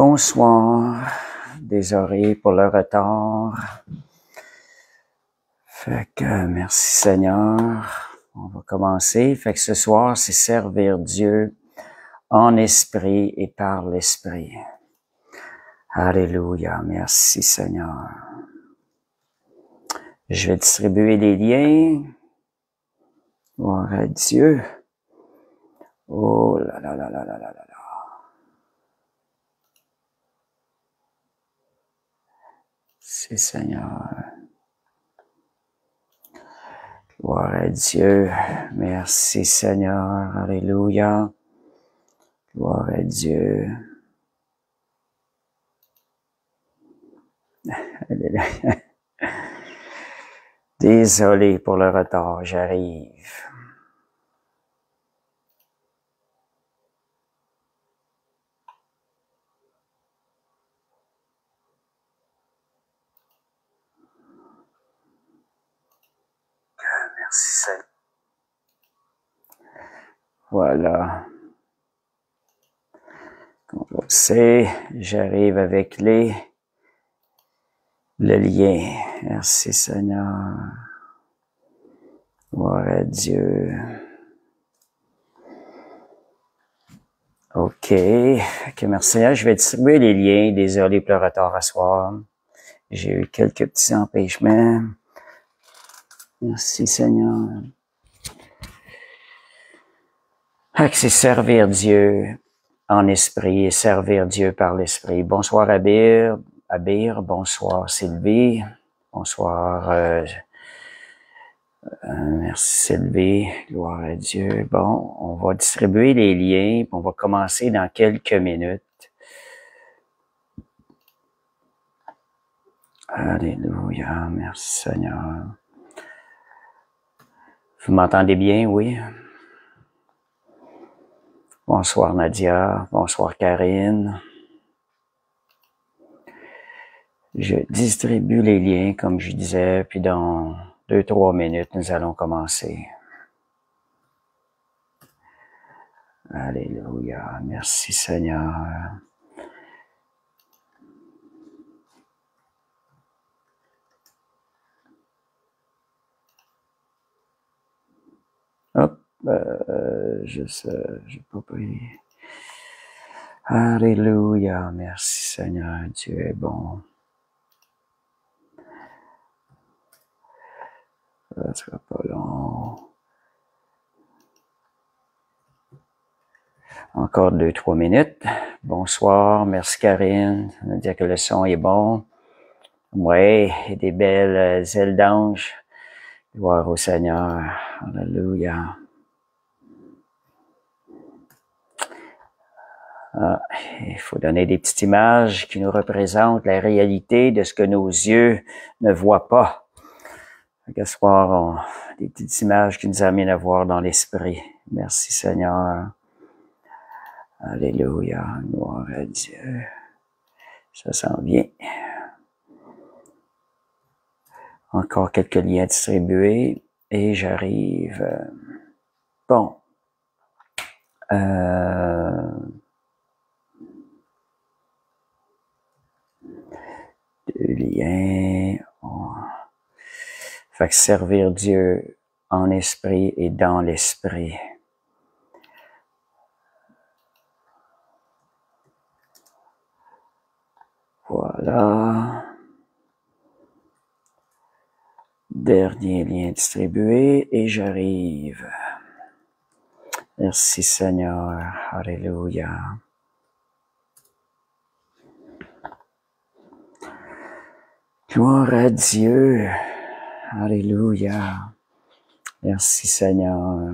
Bonsoir, désolé pour le retard. Fait que merci Seigneur. On va commencer. Fait que ce soir, c'est servir Dieu en esprit et par l'esprit. Alléluia, merci Seigneur. Je vais distribuer les liens. Gloire à Dieu. Oh là là là là là là là. C'est Seigneur. Gloire à Dieu. Merci Seigneur. Alléluia. Gloire à Dieu. Désolé pour le retard, j'arrive. Merci Seigneur. Voilà. Comme vous le savez, j'arrive avec le lien. Merci Seigneur. Gloire à Dieu. OK. Merci Seigneur. Je vais distribuer les liens. Désolé pour le retard à soir. J'ai eu quelques petits empêchements. Merci Seigneur. C'est servir Dieu en esprit et servir Dieu par l'esprit. Bonsoir Abir, bonsoir Sylvie, bonsoir, merci Sylvie, gloire à Dieu. Bon, on va distribuer les liens, on va commencer dans quelques minutes. Alléluia, merci Seigneur. Vous m'entendez bien, oui? Bonsoir Nadia, bonsoir Karine. Je distribue les liens, comme je disais, puis dans 2-3 minutes, nous allons commencer. Alléluia, merci Seigneur. Hop. J'ai pas pris. Alléluia, merci Seigneur, Dieu est bon. Ça sera pas long. Encore 2-3 minutes. Bonsoir, merci Karine. Ça veut dire que le son est bon. Ouais, et des belles ailes d'ange. Gloire au Seigneur. Alléluia. Il faut donner des petites images qui nous représentent la réalité de ce que nos yeux ne voient pas. Ce soir, des petites images qui nous amènent à voir dans l'esprit. Merci Seigneur. Alléluia. Gloire à Dieu. Ça s'en vient. Encore quelques liens distribués et j'arrive. Bon. Deux liens. Fait que servir Dieu en esprit et dans l'esprit. Voilà. Dernier lien distribué et j'arrive. Merci Seigneur. Alléluia. Gloire à Dieu. Alléluia. Merci Seigneur.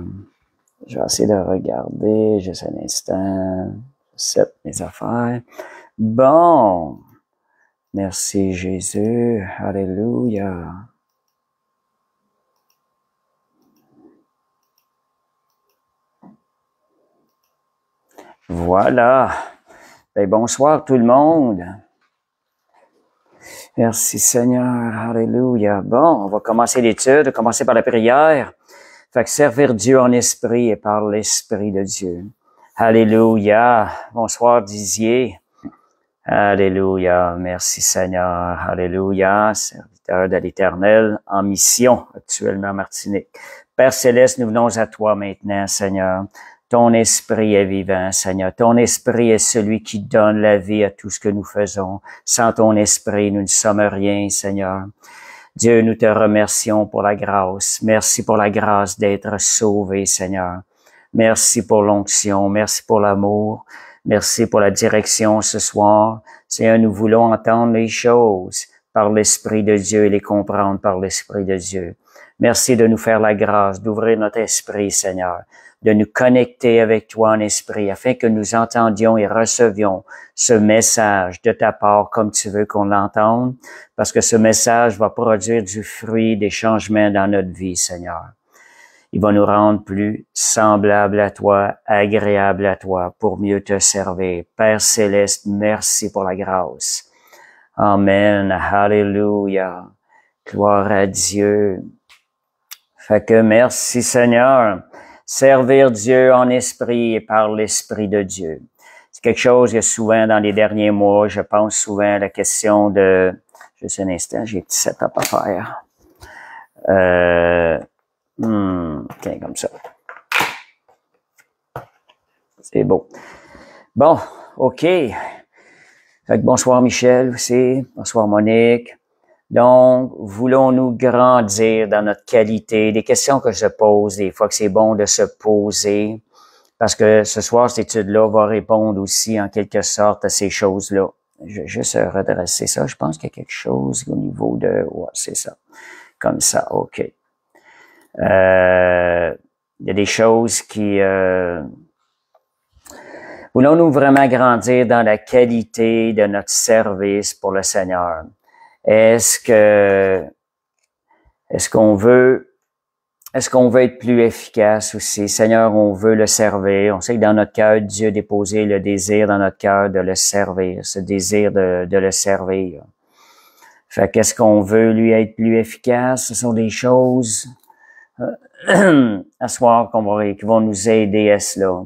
Je vais essayer de regarder juste un instant. Je set mes affaires. Bon. Merci Jésus. Alléluia. Voilà. Ben, bonsoir tout le monde. Merci Seigneur. Alléluia. Bon, on va commencer l'étude, commencer par la prière. Fait que servir Dieu en esprit et par l'esprit de Dieu. Alléluia. Bonsoir Dizier. Alléluia. Merci Seigneur. Alléluia. Serviteur de l'Éternel en mission actuellement en Martinique. Père Céleste, nous venons à toi maintenant, Seigneur. Ton esprit est vivant, Seigneur. Ton esprit est celui qui donne la vie à tout ce que nous faisons. Sans ton esprit, nous ne sommes rien, Seigneur. Dieu, nous te remercions pour la grâce. Merci pour la grâce d'être sauvé, Seigneur. Merci pour l'onction. Merci pour l'amour. Merci pour la direction ce soir. Seigneur, nous voulons entendre les choses par l'Esprit de Dieu et les comprendre par l'Esprit de Dieu. Merci de nous faire la grâce, d'ouvrir notre esprit, Seigneur, de nous connecter avec toi en esprit, afin que nous entendions et recevions ce message de ta part comme tu veux qu'on l'entende, parce que ce message va produire du fruit, des changements dans notre vie, Seigneur. Il va nous rendre plus semblables à toi, agréables à toi, pour mieux te servir. Père Céleste, merci pour la grâce. Amen. Alléluia. Gloire à Dieu. Fait que merci Seigneur. Servir Dieu en esprit et par l'Esprit de Dieu. C'est quelque chose que souvent dans les derniers mois, je pense souvent à la question de... Juste un instant, j'ai un petit setup à faire. Tiens, comme ça. C'est beau. Bon, OK. Fait que bonsoir Michel aussi. Bonsoir Monique. Donc, voulons-nous grandir dans notre qualité? Des questions que je pose, des fois que c'est bon de se poser, parce que ce soir, cette étude-là va répondre aussi en quelque sorte à ces choses-là. Je vais juste redresser ça. Je pense qu'il y a quelque chose au niveau de... Ouais, c'est ça. Comme ça, OK. Il y a des choses qui... Voulons-nous vraiment grandir dans la qualité de notre service pour le Seigneur? Est-ce qu'on veut être plus efficace aussi? Seigneur, on veut le servir. On sait que dans notre cœur, Dieu a déposé le désir dans notre cœur de le servir, ce désir de le servir. Fait qu'est-ce qu'on veut lui être plus efficace? Ce sont des choses à ce soir qui vont nous aider à cela.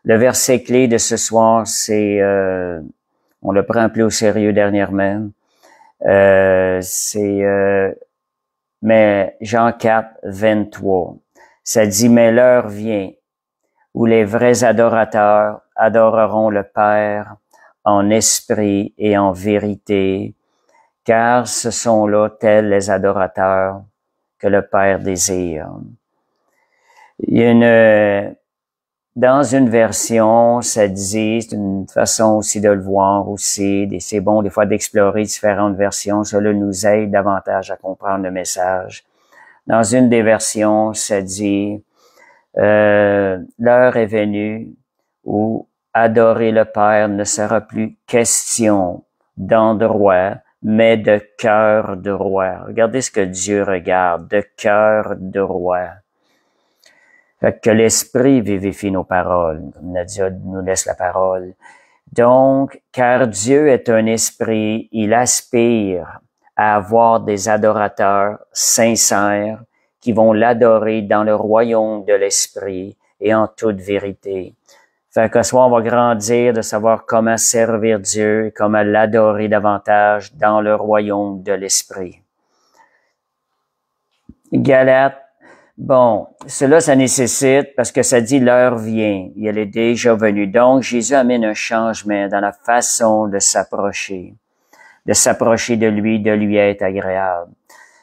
Le verset clé de ce soir, c'est, on le prend plus au sérieux dernièrement, mais Jean 4, 23, ça dit, mais l'heure vient où les vrais adorateurs adoreront le Père en esprit et en vérité, car ce sont là tels les adorateurs que le Père désire. Il y a dans une version, ça dit, c'est une façon aussi de le voir aussi, c'est bon des fois d'explorer différentes versions, cela nous aide davantage à comprendre le message. Dans une des versions, ça dit, l'heure est venue où adorer le Père ne sera plus question d'endroit, mais de cœur de roi. Regardez ce que Dieu regarde, de cœur de roi. Fait que l'Esprit vivifie nos paroles, comme Nadia nous laisse la parole. Donc, car Dieu est un esprit, il aspire à avoir des adorateurs sincères qui vont l'adorer dans le royaume de l'Esprit et en toute vérité. Fait que ce soir, on va grandir de savoir comment servir Dieu et comment l'adorer davantage dans le royaume de l'Esprit. Galates. Bon, cela, ça nécessite, parce que ça dit l'heure vient, elle est déjà venue. Donc, Jésus amène un changement dans la façon de s'approcher de lui être agréable.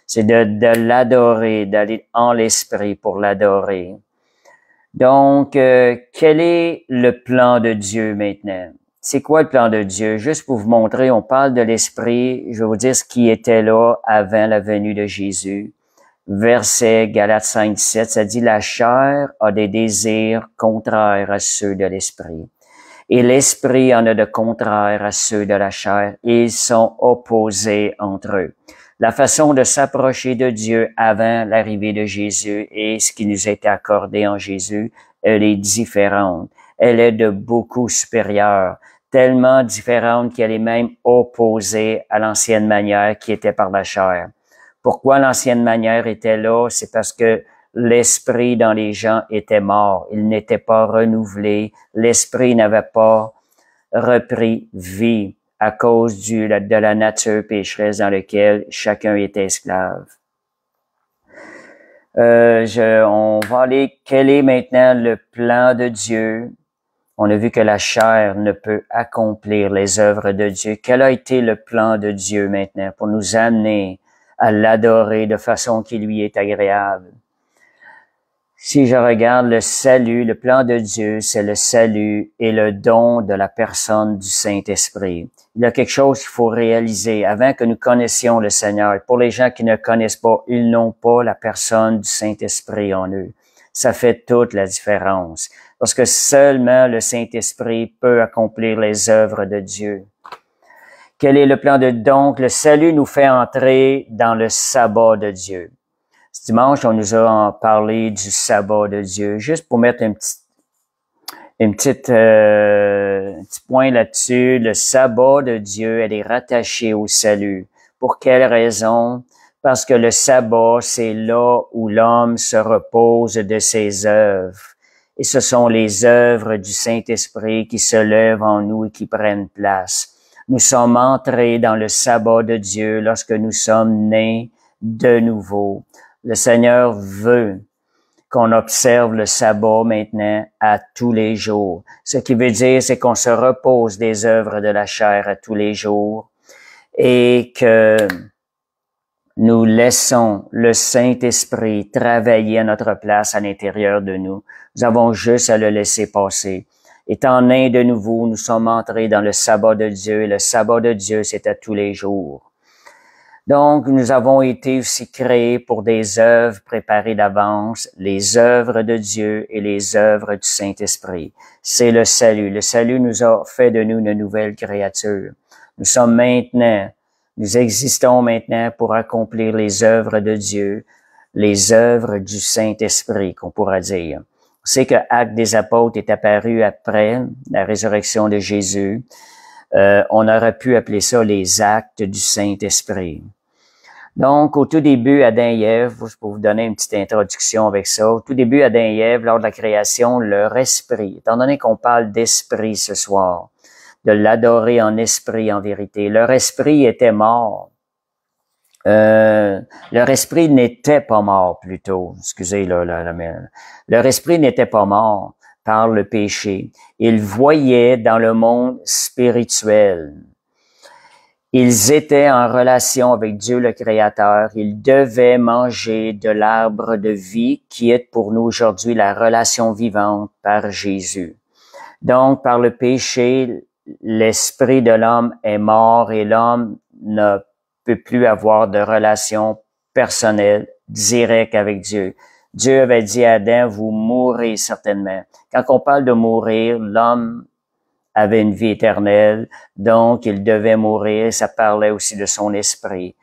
C'est de l'adorer, d'aller en l'esprit pour l'adorer. Donc, quel est le plan de Dieu maintenant? C'est quoi le plan de Dieu? Juste pour vous montrer, on parle de l'esprit, je vais vous dire ce qui était là avant la venue de Jésus. Verset Galates 5, 7, ça dit « La chair a des désirs contraires à ceux de l'esprit, et l'esprit en a de contraires à ceux de la chair, et ils sont opposés entre eux. » La façon de s'approcher de Dieu avant l'arrivée de Jésus et ce qui nous a été accordé en Jésus, elle est différente. Elle est de beaucoup supérieure, tellement différente qu'elle est même opposée à l'ancienne manière qui était par la chair. Pourquoi l'ancienne manière était là? C'est parce que l'esprit dans les gens était mort. Il n'était pas renouvelé. L'esprit n'avait pas repris vie à cause de la nature pécheresse dans laquelle chacun est esclave. On va aller, quel est maintenant le plan de Dieu? On a vu que la chair ne peut accomplir les œuvres de Dieu. Quel a été le plan de Dieu maintenant pour nous amener à l'adorer de façon qui lui est agréable? Si je regarde le salut, le plan de Dieu, c'est le salut et le don de la personne du Saint-Esprit. Il y a quelque chose qu'il faut réaliser avant que nous connaissions le Seigneur. Pour les gens qui ne connaissent pas, ils n'ont pas la personne du Saint-Esprit en eux. Ça fait toute la différence. Parce que seulement le Saint-Esprit peut accomplir les œuvres de Dieu. Quel est le plan de donc? Le salut nous fait entrer dans le sabbat de Dieu. Ce dimanche, on nous a parlé du sabbat de Dieu. Juste pour mettre un petit point là-dessus, le sabbat de Dieu, elle est rattachée au salut. Pour quelle raison? Parce que le sabbat, c'est là où l'homme se repose de ses œuvres. Et ce sont les œuvres du Saint-Esprit qui se lèvent en nous et qui prennent place. Nous sommes entrés dans le sabbat de Dieu lorsque nous sommes nés de nouveau. Le Seigneur veut qu'on observe le sabbat maintenant à tous les jours. Ce qui veut dire, c'est qu'on se repose des œuvres de la chair à tous les jours et que nous laissons le Saint-Esprit travailler à notre place à l'intérieur de nous. Nous avons juste à le laisser passer. Étant nés de nouveau, nous sommes entrés dans le sabbat de Dieu et le sabbat de Dieu, c'est à tous les jours. Donc, nous avons été aussi créés pour des œuvres préparées d'avance, les œuvres de Dieu et les œuvres du Saint-Esprit. C'est le salut. Le salut nous a fait de nous une nouvelle créature. Nous existons maintenant pour accomplir les œuvres de Dieu, les œuvres du Saint-Esprit, qu'on pourra dire. On sait que Actes des Apôtres est apparu après la résurrection de Jésus. On aurait pu appeler ça les actes du Saint-Esprit. Donc, au tout début, Adam et Ève, je peux vous donner une petite introduction avec ça. Au tout début, Adam et Ève, lors de la création, leur esprit, étant donné qu'on parle d'esprit ce soir, de l'adorer en esprit, en vérité, leur esprit était mort. Leur esprit n'était pas mort, plutôt. Excusez, leur esprit n'était pas mort par le péché. Ils voyaient dans le monde spirituel. Ils étaient en relation avec Dieu le Créateur. Ils devaient manger de l'arbre de vie qui est pour nous aujourd'hui la relation vivante par Jésus. Donc, par le péché, l'esprit de l'homme est mort et l'homme ne peut plus avoir de relation personnelle, directe avec Dieu. Dieu avait dit à Adam, vous mourrez certainement. Quand on parle de mourir, l'homme avait une vie éternelle, donc il devait mourir. Ça parlait aussi de son esprit.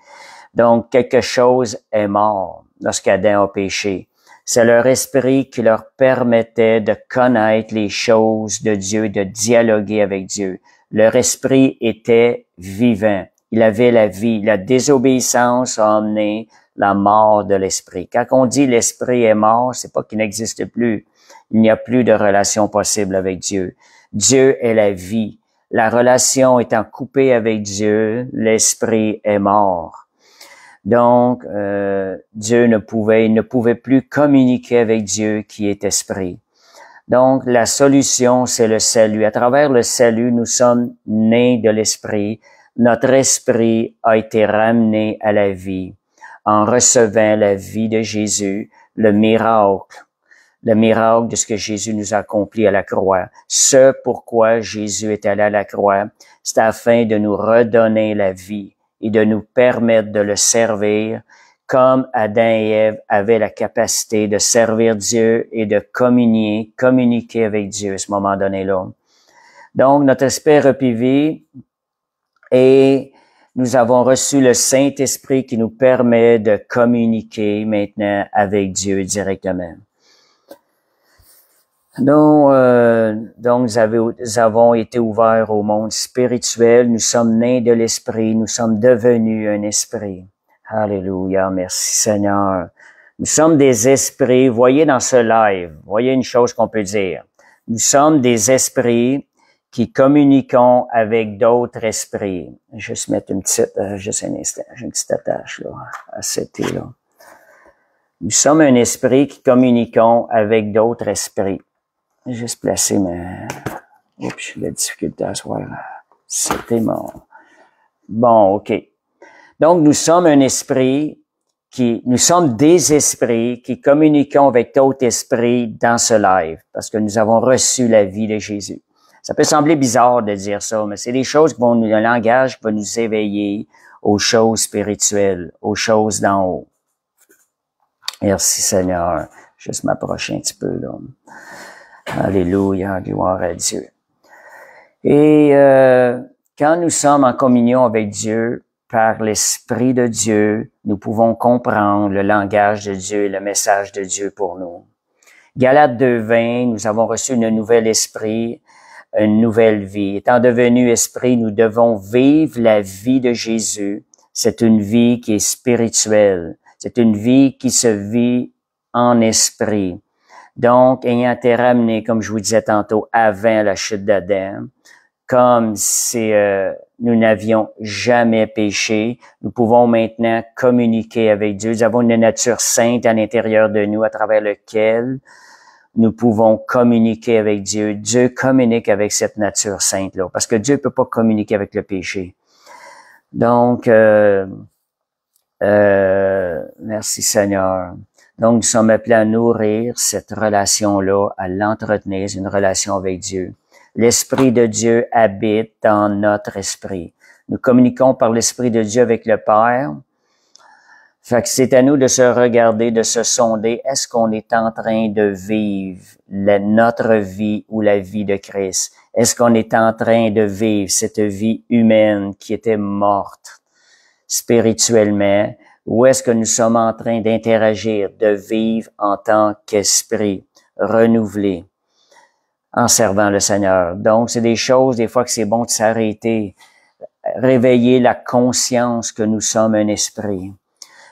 Donc, quelque chose est mort lorsqu'Adam a péché. C'est leur esprit qui leur permettait de connaître les choses de Dieu, de dialoguer avec Dieu. Leur esprit était vivant. Il avait la vie. La désobéissance a amené la mort de l'esprit. Quand on dit l'esprit est mort, c'est pas qu'il n'existe plus. Il n'y a plus de relation possible avec Dieu. Dieu est la vie. La relation étant coupée avec Dieu, l'esprit est mort. Donc, Dieu ne pouvait plus communiquer avec Dieu qui est esprit. Donc, la solution, c'est le salut. À travers le salut, nous sommes nés de l'esprit. Notre esprit a été ramené à la vie en recevant la vie de Jésus, le miracle de ce que Jésus nous a accompli à la croix. Ce pourquoi Jésus est allé à la croix, c'est afin de nous redonner la vie et de nous permettre de le servir comme Adam et Ève avaient la capacité de servir Dieu et de communiquer avec Dieu à ce moment donné-là. Donc, notre esprit repivé et nous avons reçu le Saint-Esprit qui nous permet de communiquer maintenant avec Dieu directement. Donc, nous avons été ouverts au monde spirituel. Nous sommes nés de l'Esprit. Nous sommes devenus un esprit. Alléluia. Merci Seigneur. Nous sommes des esprits. Voyez dans ce live, voyez une chose qu'on peut dire. Nous sommes des esprits qui communiquons avec d'autres esprits. Je vais juste mettre une petite, juste un instant, j'ai une petite attache là, à cet là. Nous sommes un esprit qui communiquons avec d'autres esprits. Je vais juste placer ma... Oups, j'ai de la difficulté à se voir. C'était mon... Bon, OK. Donc, nous sommes un esprit nous sommes des esprits qui communiquons avec d'autres esprits dans ce live, parce que nous avons reçu la vie de Jésus. Ça peut sembler bizarre de dire ça, mais c'est des choses qui vont un langage qui va nous éveiller aux choses spirituelles, aux choses d'en haut. Merci Seigneur. Juste m'approcher un petit peu, là. Alléluia, gloire à Dieu. Et quand nous sommes en communion avec Dieu, par l'Esprit de Dieu, nous pouvons comprendre le langage de Dieu et le message de Dieu pour nous. Galates 2:20, nous avons reçu un nouvel esprit, une nouvelle vie. Étant devenus esprit, nous devons vivre la vie de Jésus. C'est une vie qui est spirituelle. C'est une vie qui se vit en esprit. Donc, ayant été ramené, comme je vous disais tantôt, avant la chute d'Adam, comme si nous n'avions jamais péché, nous pouvons maintenant communiquer avec Dieu. Nous avons une nature sainte à l'intérieur de nous, à travers laquelle nous pouvons communiquer avec Dieu. Dieu communique avec cette nature sainte-là, parce que Dieu ne peut pas communiquer avec le péché. Donc, merci Seigneur. Donc, nous sommes appelés à nourrir cette relation-là, à l'entretenir, une relation avec Dieu. L'Esprit de Dieu habite dans notre esprit. Nous communiquons par l'Esprit de Dieu avec le Père. Fait que c'est à nous de se regarder, de se sonder. Est-ce qu'on est en train de vivre notre vie ou la vie de Christ? Est-ce qu'on est en train de vivre cette vie humaine qui était morte spirituellement? Ou est-ce que nous sommes en train d'interagir, de vivre en tant qu'esprit renouvelé? En servant le Seigneur. Donc, c'est des choses, des fois, que c'est bon de s'arrêter, réveiller la conscience que nous sommes un esprit.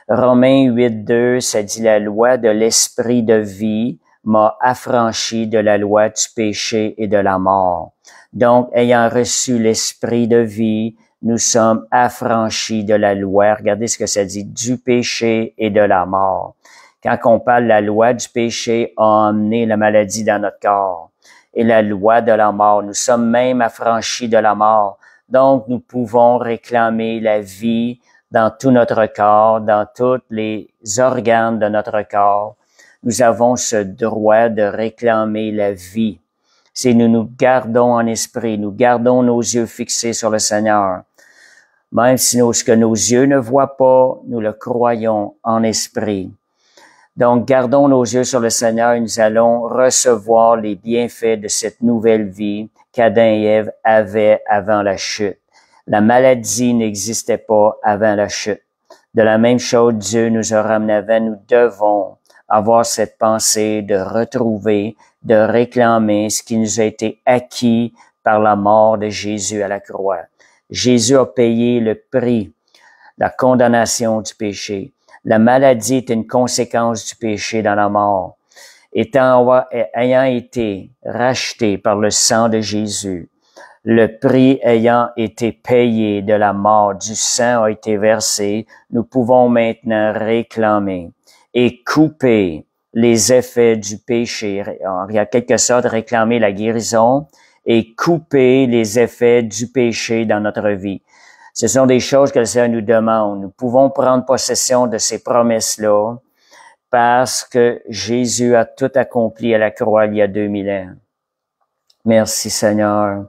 Romains 8:2, ça dit « La loi de l'esprit de vie m'a affranchi de la loi du péché et de la mort. » Donc, ayant reçu l'esprit de vie, nous sommes affranchis de la loi. Regardez ce que ça dit, du péché et de la mort. Quand on parle de la loi du péché, a amené la maladie dans notre corps. Et la loi de la mort. Nous sommes même affranchis de la mort. Donc, nous pouvons réclamer la vie dans tout notre corps, dans tous les organes de notre corps. Nous avons ce droit de réclamer la vie. Si nous nous gardons en esprit, nous gardons nos yeux fixés sur le Seigneur. Même si ce que nos yeux ne voient pas, nous le croyons en esprit. Donc, gardons nos yeux sur le Seigneur et nous allons recevoir les bienfaits de cette nouvelle vie qu'Adam et Ève avaient avant la chute. La maladie n'existait pas avant la chute. De la même chose, Dieu nous a ramenés avant. Nous devons avoir cette pensée de retrouver, de réclamer ce qui nous a été acquis par la mort de Jésus à la croix. Jésus a payé le prix, la condamnation du péché. La maladie est une conséquence du péché dans la mort. Ayant été racheté par le sang de Jésus, le prix ayant été payé de la mort, du sang a été versé, nous pouvons maintenant réclamer et couper les effets du péché. En quelque sorte, réclamer la guérison et couper les effets du péché dans notre vie. Ce sont des choses que le Seigneur nous demande. Nous pouvons prendre possession de ces promesses-là parce que Jésus a tout accompli à la croix il y a 2000 ans. Merci Seigneur.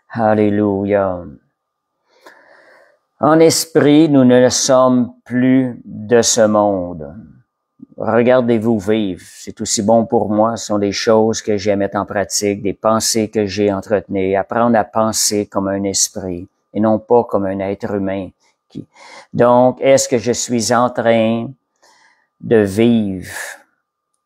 Alléluia. En esprit, nous ne sommes plus de ce monde. Regardez-vous vivre. C'est aussi bon pour moi. Ce sont des choses que j'ai à mettre en pratique, des pensées que j'ai entretenues. Apprendre à penser comme un esprit et non pas comme un être humain. Donc, est-ce que je suis en train de vivre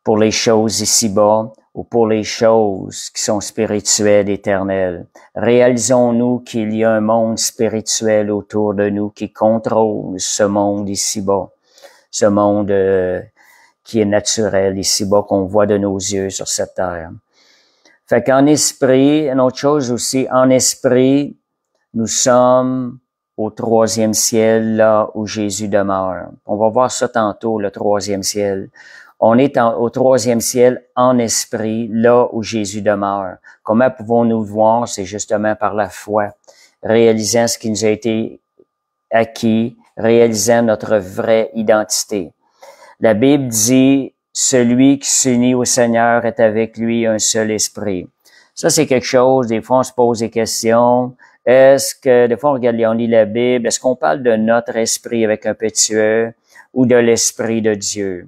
pour les choses ici-bas ou pour les choses qui sont spirituelles, éternelles? Réalisons-nous qu'il y a un monde spirituel autour de nous qui contrôle ce monde ici-bas, ce monde qui est naturel ici-bas, qu'on voit de nos yeux sur cette terre. Fait qu'en esprit, une autre chose aussi, en esprit, nous sommes au 3e ciel, là où Jésus demeure. On va voir ça tantôt, le 3e ciel. On est au 3e ciel en esprit, là où Jésus demeure. Comment pouvons-nous le voir? C'est justement par la foi, réalisant ce qui nous a été acquis, réalisant notre vraie identité. La Bible dit, celui qui s'unit au Seigneur est avec lui un seul esprit. Ça, c'est quelque chose, des fois, on se pose des questions. Est-ce que, des fois, on lit la Bible, est-ce qu'on parle de notre esprit avec un petit E ou de l'esprit de Dieu?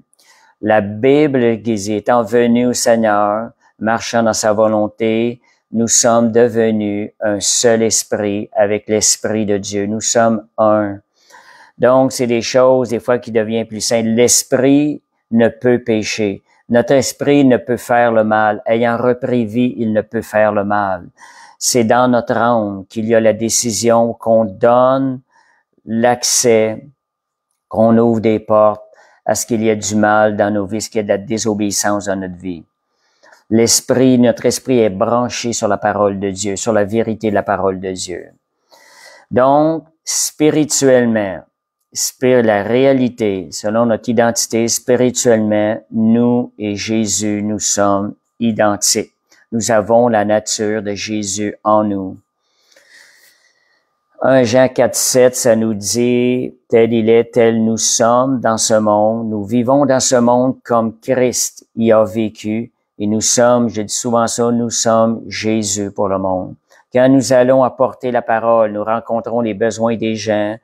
La Bible dit, étant venus au Seigneur, marchant dans sa volonté, nous sommes devenus un seul esprit avec l'esprit de Dieu. Nous sommes un. Donc, c'est des choses, des fois, qui deviennent plus simples. L'esprit ne peut pécher. Notre esprit ne peut faire le mal. Ayant repris vie, il ne peut faire le mal. C'est dans notre âme qu'il y a la décision qu'on donne l'accès, qu'on ouvre des portes à ce qu'il y ait du mal dans nos vies, ce qu'il y ait de la désobéissance dans notre vie. L'esprit, notre esprit est branché sur la parole de Dieu, sur la vérité de la parole de Dieu. Donc, spirituellement, la réalité, selon notre identité, spirituellement, nous et Jésus, nous sommes identiques. Nous avons la nature de Jésus en nous. 1 Jean 4,7, ça nous dit, tel il est, tel nous sommes dans ce monde. Nous vivons dans ce monde comme Christ y a vécu. Et nous sommes, je dis souvent ça, nous sommes Jésus pour le monde. Quand nous allons apporter la parole, nous rencontrons les besoins des gens.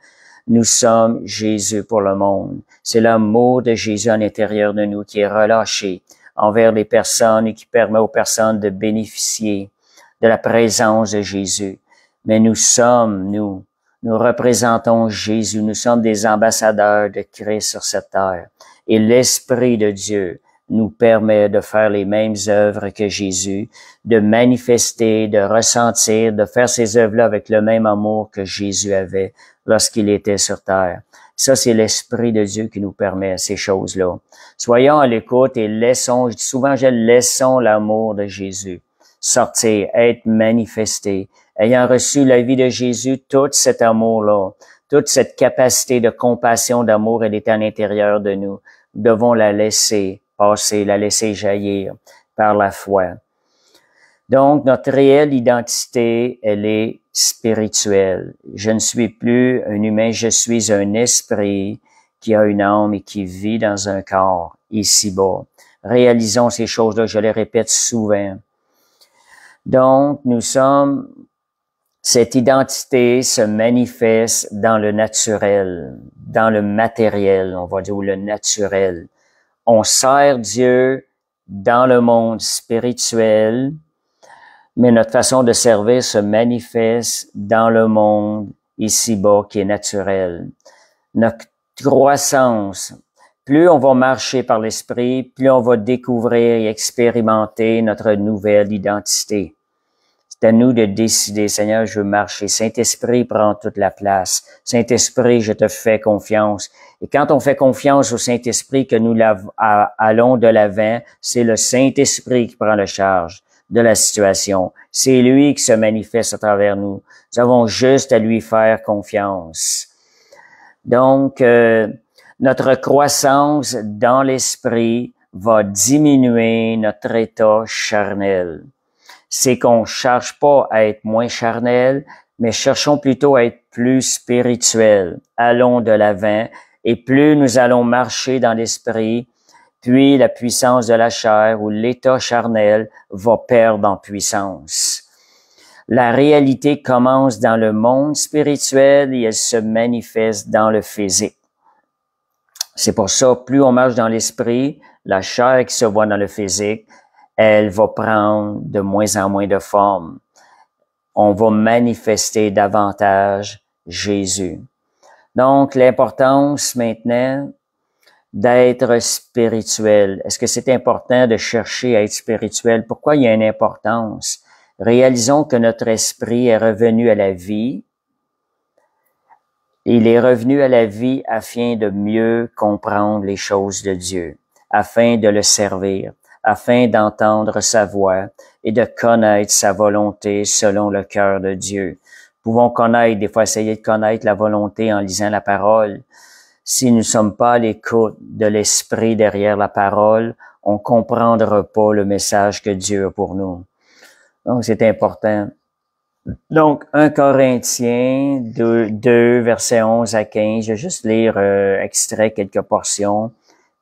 Nous sommes Jésus pour le monde. C'est l'amour de Jésus à l'intérieur de nous qui est relâché envers les personnes et qui permet aux personnes de bénéficier de la présence de Jésus. Mais nous représentons Jésus. Nous sommes des ambassadeurs de Christ sur cette terre. Et l'Esprit de Dieu nous permet de faire les mêmes œuvres que Jésus, de manifester, de ressentir, de faire ces œuvres-là avec le même amour que Jésus avait lorsqu'il était sur terre. Ça, c'est l'Esprit de Dieu qui nous permet ces choses-là. Soyons à l'écoute et laissons l'amour de Jésus sortir, être manifesté. Ayant reçu la vie de Jésus, tout cet amour-là, toute cette capacité de compassion, d'amour, elle est à l'intérieur de nous. Nous devons la laisser passer, la laisser jaillir par la foi. Donc, notre réelle identité, elle est spirituelle. Je ne suis plus un humain, je suis un esprit qui a une âme et qui vit dans un corps ici-bas. Réalisons ces choses-là, je les répète souvent. Donc, cette identité se manifeste dans le naturel, dans le matériel, on va dire, ou le naturel. On sert Dieu dans le monde spirituel, mais notre façon de servir se manifeste dans le monde ici-bas qui est naturel. Notre croissance, plus on va marcher par l'esprit, plus on va découvrir et expérimenter notre nouvelle identité. C'est à nous de décider, Seigneur, je veux marcher. Saint-Esprit prend toute la place. Saint-Esprit, je te fais confiance. Et quand on fait confiance au Saint-Esprit que nous allons de l'avant, c'est le Saint-Esprit qui prend la charge de la situation. C'est lui qui se manifeste à travers nous. Nous avons juste à lui faire confiance. Donc, notre croissance dans l'esprit va diminuer notre état charnel. C'est qu'on cherche pas à être moins charnel, mais cherchons plutôt à être plus spirituel. Allons de l'avant, et plus nous allons marcher dans l'esprit, puis la puissance de la chair ou l'état charnel va perdre en puissance. La réalité commence dans le monde spirituel et elle se manifeste dans le physique. C'est pour ça, plus on marche dans l'esprit, la chair qui se voit dans le physique, elle va prendre de moins en moins de forme. On va manifester davantage Jésus. Donc, l'importance maintenant d'être spirituel. Est-ce que c'est important de chercher à être spirituel? Pourquoi il y a une importance? Réalisons que notre esprit est revenu à la vie. Il est revenu à la vie afin de mieux comprendre les choses de Dieu, afin de le servir, afin d'entendre sa voix et de connaître sa volonté selon le cœur de Dieu. Nous pouvons connaître, des fois essayer de connaître la volonté en lisant la parole. Si nous ne sommes pas à l'écoute de l'esprit derrière la parole, on comprendra pas le message que Dieu a pour nous. Donc, c'est important. Donc, 1 Corinthiens 2, versets 11 à 15, je vais juste lire extrait quelques portions.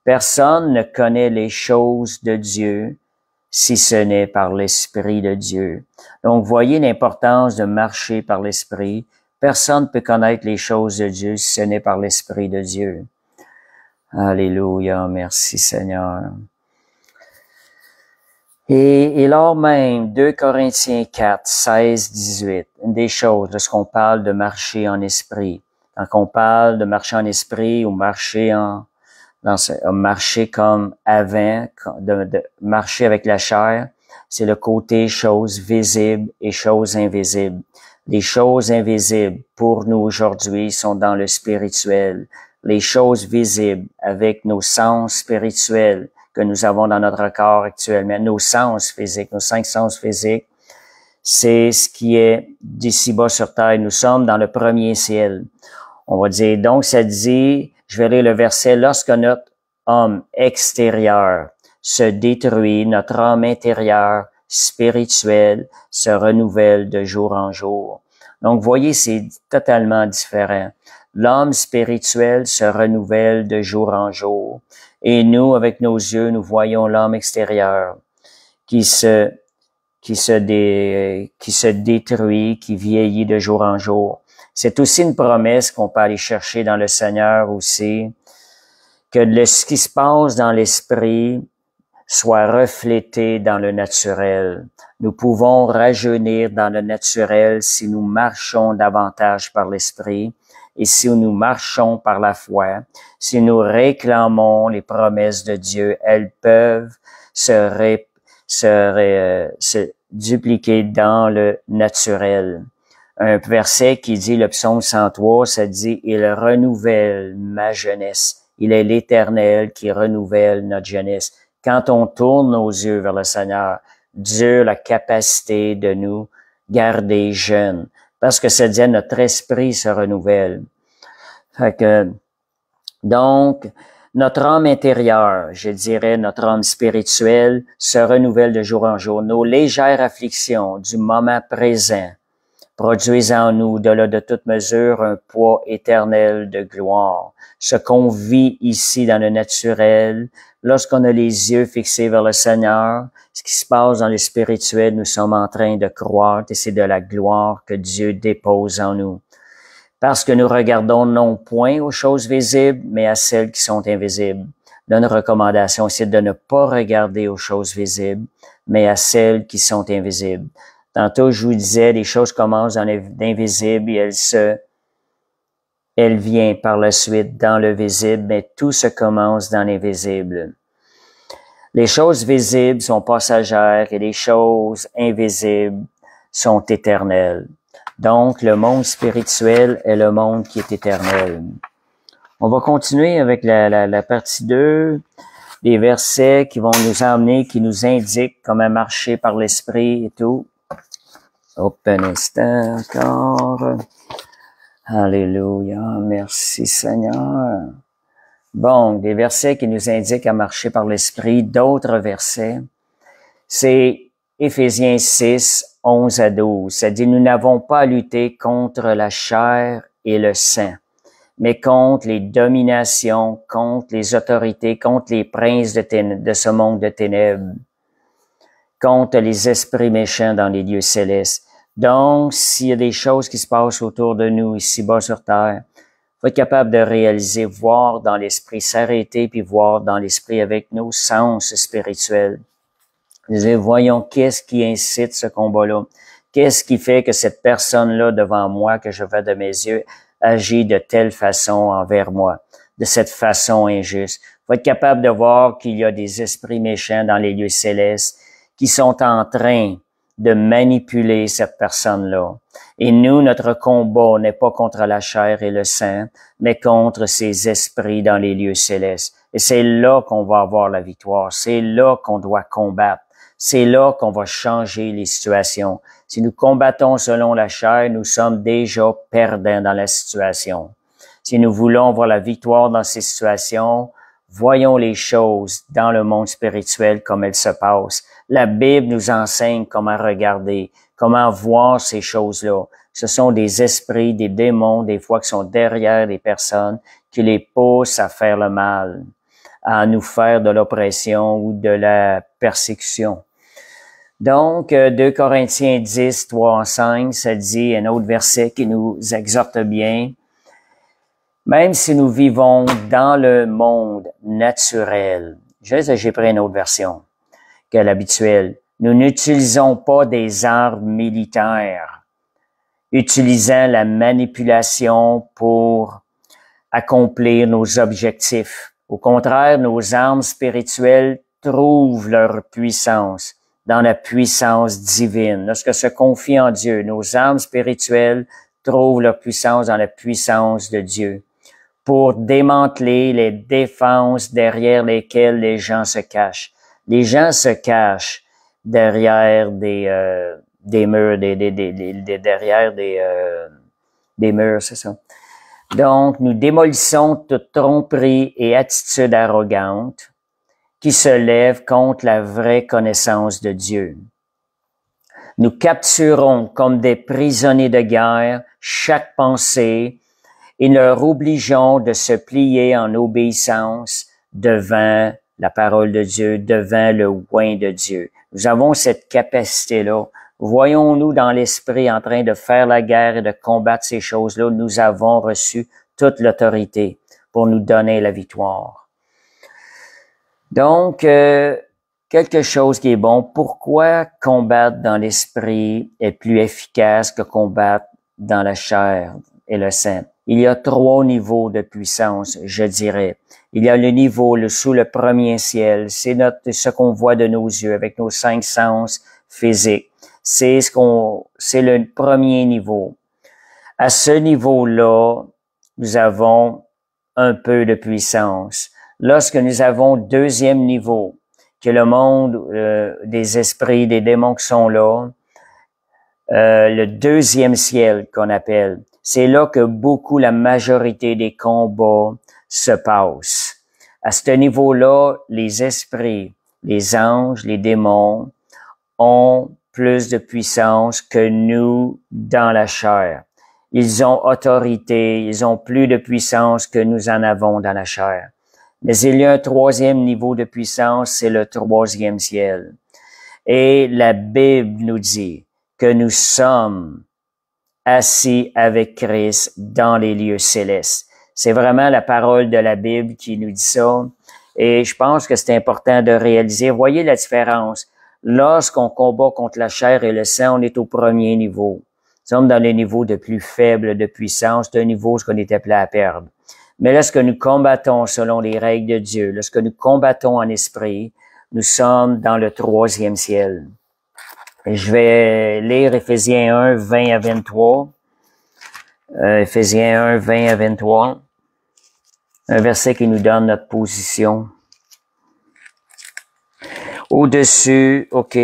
Personne ne connaît les choses de Dieu si ce n'est par l'Esprit de Dieu. Donc, voyez l'importance de marcher par l'Esprit. Personne ne peut connaître les choses de Dieu si ce n'est par l'Esprit de Dieu. Alléluia, merci Seigneur. Et lors même, 2 Corinthiens 4, 16, 18, une des choses, lorsqu'on parle de marcher en esprit, quand on parle de marcher en esprit ou marcher marcher comme avant, de marcher avec la chair, c'est le côté choses visibles et choses invisibles. Les choses invisibles pour nous aujourd'hui sont dans le spirituel. Les choses visibles avec nos sens spirituels que nous avons dans notre corps actuellement, nos sens physiques, nos 5 sens physiques, c'est ce qui est d'ici-bas sur terre. Nous sommes dans le premier ciel. On va dire, donc ça dit, je vais lire le verset, lorsque notre homme extérieur se détruit, notre homme intérieur spirituel se renouvelle de jour en jour. Donc, voyez, c'est totalement différent. L'homme spirituel se renouvelle de jour en jour. Et nous, avec nos yeux, nous voyons l'homme extérieur qui se détruit, qui vieillit de jour en jour. C'est aussi une promesse qu'on peut aller chercher dans le Seigneur aussi, que ce qui se passe dans l'esprit soit reflété dans le naturel. Nous pouvons rajeunir dans le naturel si nous marchons davantage par l'esprit et si nous marchons par la foi. Si nous réclamons les promesses de Dieu, elles peuvent se dupliquer dans le naturel. Un verset qui dit, le psaume 103, ça dit, « Il renouvelle ma jeunesse ». Il est l'Éternel qui renouvelle notre jeunesse. Quand on tourne nos yeux vers le Seigneur, Dieu a la capacité de nous garder jeunes. Parce que ça dit, notre esprit se renouvelle. Fait que, donc, notre âme intérieure, je dirais notre âme spirituelle, se renouvelle de jour en jour. Nos légères afflictions du moment présent produisent en nous, de-là de toute mesure, un poids éternel de gloire. Ce qu'on vit ici dans le naturel, lorsqu'on a les yeux fixés vers le Seigneur, ce qui se passe dans le spirituel, nous sommes en train de croître et c'est de la gloire que Dieu dépose en nous. Parce que nous regardons non point aux choses visibles, mais à celles qui sont invisibles. Notre recommandation, c'est de ne pas regarder aux choses visibles, mais à celles qui sont invisibles. Tantôt, je vous disais, les choses commencent dans l'invisible et elles viennent par la suite dans le visible, mais tout se commence dans l'invisible. Les choses visibles sont passagères et les choses invisibles sont éternelles. Donc, le monde spirituel est le monde qui est éternel. On va continuer avec la partie 2, des versets qui vont nous emmener, qui nous indiquent comment marcher par l'esprit et tout. Hop, un instant encore. Alléluia, merci Seigneur. Bon, des versets qui nous indiquent à marcher par l'esprit. D'autres versets, c'est Éphésiens 6, 11 à 12. Ça dit, nous n'avons pas à lutter contre la chair et le sang, mais contre les dominations, contre les autorités, contre les princes de ce monde de ténèbres, contre les esprits méchants dans les lieux célestes. Donc, s'il y a des choses qui se passent autour de nous, ici-bas sur terre, faut être capable de réaliser, voir dans l'esprit, s'arrêter puis voir dans l'esprit avec nos sens spirituels. Voyons qu'est-ce qui incite ce combat-là. Qu'est-ce qui fait que cette personne-là devant moi, que je vois de mes yeux, agit de telle façon envers moi, de cette façon injuste. Faut être capable de voir qu'il y a des esprits méchants dans les lieux célestes qui sont en train de manipuler cette personne-là. Et nous, notre combat n'est pas contre la chair et le sang, mais contre ces esprits dans les lieux célestes. Et c'est là qu'on va avoir la victoire. C'est là qu'on doit combattre. C'est là qu'on va changer les situations. Si nous combattons selon la chair, nous sommes déjà perdants dans la situation. Si nous voulons avoir la victoire dans ces situations, voyons les choses dans le monde spirituel comme elles se passent. La Bible nous enseigne comment regarder, comment voir ces choses-là. Ce sont des esprits, des démons, des fois qui sont derrière les personnes, qui les poussent à faire le mal, à nous faire de l'oppression ou de la persécution. Donc, 2 Corinthiens 10, 3 à 5, ça dit un autre verset qui nous exhorte bien. Même si nous vivons dans le monde naturel, j'ai pris une autre version que l'habituelle, nous n'utilisons pas des armes militaires, utilisant la manipulation pour accomplir nos objectifs. Au contraire, nos armes spirituelles trouvent leur puissance dans la puissance divine. Lorsque se confie en Dieu, nos armes spirituelles trouvent leur puissance dans la puissance de Dieu pour démanteler les défenses derrière lesquelles les gens se cachent. Les gens se cachent derrière des murs, derrière des murs, c'est ça. Donc, nous démolissons toute tromperie et attitude arrogante qui se lève contre la vraie connaissance de Dieu. Nous capturons comme des prisonniers de guerre chaque pensée et leur obligeons de se plier en obéissance devant la parole de Dieu, devant le oint de Dieu. Nous avons cette capacité-là. Voyons-nous dans l'esprit en train de faire la guerre et de combattre ces choses-là. Nous avons reçu toute l'autorité pour nous donner la victoire. Donc, quelque chose qui est bon. Pourquoi combattre dans l'esprit est plus efficace que combattre dans la chair et le sang? Il y a 3 niveaux de puissance, je dirais. Il y a le niveau sous le premier ciel. C'est ce qu'on voit de nos yeux avec nos 5 sens physiques. C'est le premier niveau. À ce niveau-là, nous avons un peu de puissance. Lorsque nous avons deuxième niveau, que le monde des esprits, des démons qui sont là, le deuxième ciel qu'on appelle, c'est là que la majorité des combats se passent. À ce niveau-là, les esprits, les anges, les démons ont plus de puissance que nous dans la chair. Ils ont autorité, ils ont plus de puissance que nous en avons dans la chair. Mais il y a un 3e niveau de puissance, c'est le 3e ciel. Et la Bible nous dit que nous sommes assis avec Christ dans les lieux célestes. C'est vraiment la parole de la Bible qui nous dit ça. Et je pense que c'est important de réaliser. Voyez la différence. Lorsqu'on combat contre la chair et le sang, on est au premier niveau. Nous sommes dans le niveau de plus faible de puissance, d'un niveau qu'on est appelé à perdre. Mais lorsque nous combattons selon les règles de Dieu, lorsque nous combattons en esprit, nous sommes dans le 3e ciel. Et je vais lire Éphésiens 1, 20 à 23. Éphésiens 1, 20 à 23. Un verset qui nous donne notre position. Au-dessus, OK.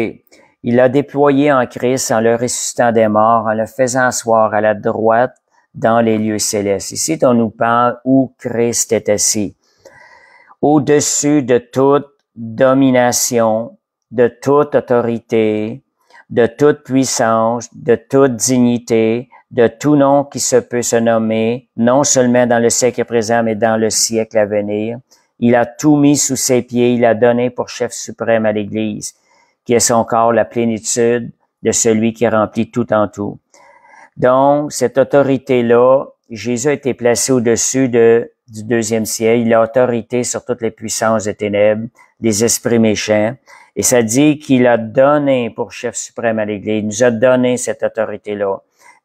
Il a déployé en Christ en le ressuscitant des morts, en le faisant asseoir à la droite dans les lieux célestes. Ici, on nous parle où Christ est assis. Au-dessus de toute domination, de toute autorité, de toute puissance, de toute dignité, de tout nom qui peut se nommer, non seulement dans le siècle présent, mais dans le siècle à venir. Il a tout mis sous ses pieds, il a donné pour chef suprême à l'Église, qui est son corps, la plénitude de celui qui remplit tout en tout. Donc, cette autorité-là, Jésus a été placé au-dessus du 2e ciel. Il a autorité sur toutes les puissances des ténèbres, des esprits méchants. Et ça dit qu'il a donné pour chef suprême à l'Église. Il nous a donné cette autorité-là.